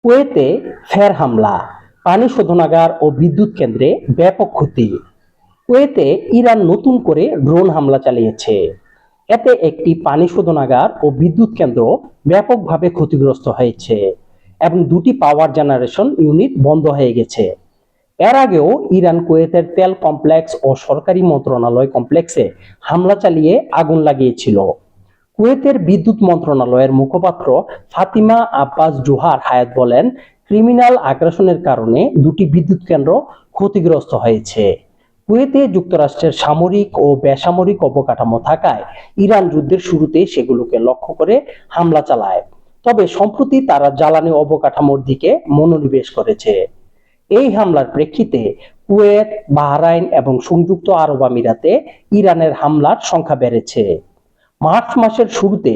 কুয়েতে ফের হামলা, পানি শোধনাগার ও বিদ্যুৎ কেন্দ্রে ব্যাপক ক্ষতি। কুয়েতে ইরান নতুন করে ড্রোন হামলা চালিয়েছে। এতে একটি পানি শোধনাগার ও বিদ্যুৎ কেন্দ্র ব্যাপকভাবে ক্ষতিগ্রস্ত হয়েছে এবং দুটি পাওয়ার জেনারেশন ইউনিট বন্ধ হয়ে গেছে। এর আগেও ইরান কুয়েতের তেল কমপ্লেক্স ও সরকারি মন্ত্রণালয় কমপ্লেক্সে হামলা চালিয়ে আগুন লাগিয়েছিল। কুয়েতের বিদ্যুৎ মন্ত্রণালয়ের মুখপাত্র ফাতিমা আব্বাস জোহার হায়াত বলেন, ক্রিমিনাল আগ্রাসনের কারণে দুটি বিদ্যুৎ কেন্দ্র ক্ষতিগ্রস্ত হয়েছে। কুয়েতে যুক্তরাষ্ট্রের সামরিক ও বেসামরিক অবকাঠামো থাকায় ইরান যুদ্ধের শুরুতে সেগুলোকে লক্ষ্য করে হামলা চালায়। তবে সম্প্রতি তারা জ্বালানি অবকাঠামোর দিকে মনোনিবেশ করেছে। এই হামলার প্রেক্ষিতে কুয়েত, বাহরাইন এবং সংযুক্ত আরব আমিরাতে ইরানের হামলার সংখ্যা বেড়েছে। মার্চ মাসের শুরুতে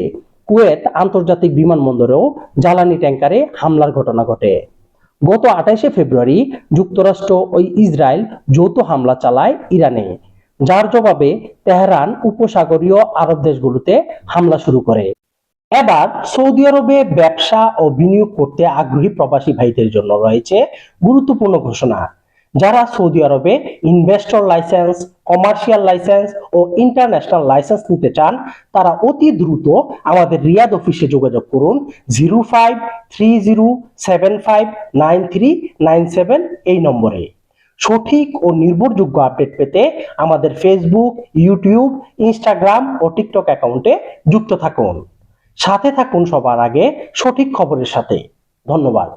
কুয়েত আন্তর্জাতিক বিমানবন্দরেও জ্বালানি ট্যাঙ্কারে হামলার ঘটনা ঘটে। গত 28শে ফেব্রুয়ারি যুক্তরাষ্ট্র ও ইসরায়েল যৌথ হামলা চালায় ইরানে, যার জবাবে তেহরান উপসাগরীয় আরব দেশগুলোতে হামলা শুরু করে। এবার সৌদি আরবে ব্যবসা ও বিনিয়োগ করতে আগ্রহী প্রবাসী ভাইদের জন্য রয়েছে গুরুত্বপূর্ণ ঘোষণা। যারা সৌদি আরবে ইনভেস্টর লাইসেন্স, কমার্শিয়াল লাইসেন্স ও ইন্টারন্যাশনাল লাইসেন্স নিতে চান, তারা অতি দ্রুত আমাদের রিয়াদ অফিসে যোগাযোগ করুন 0530759397 এই নম্বরে। সঠিক ও নির্ভরযোগ্য আপডেট পেতে আমাদের ফেসবুক, ইউটিউব, ইনস্টাগ্রাম ও টিকটক অ্যাকাউন্টে যুক্ত থাকুন। সাথে থাকুন সবার আগে সঠিক খবরের সাথে। ধন্যবাদ।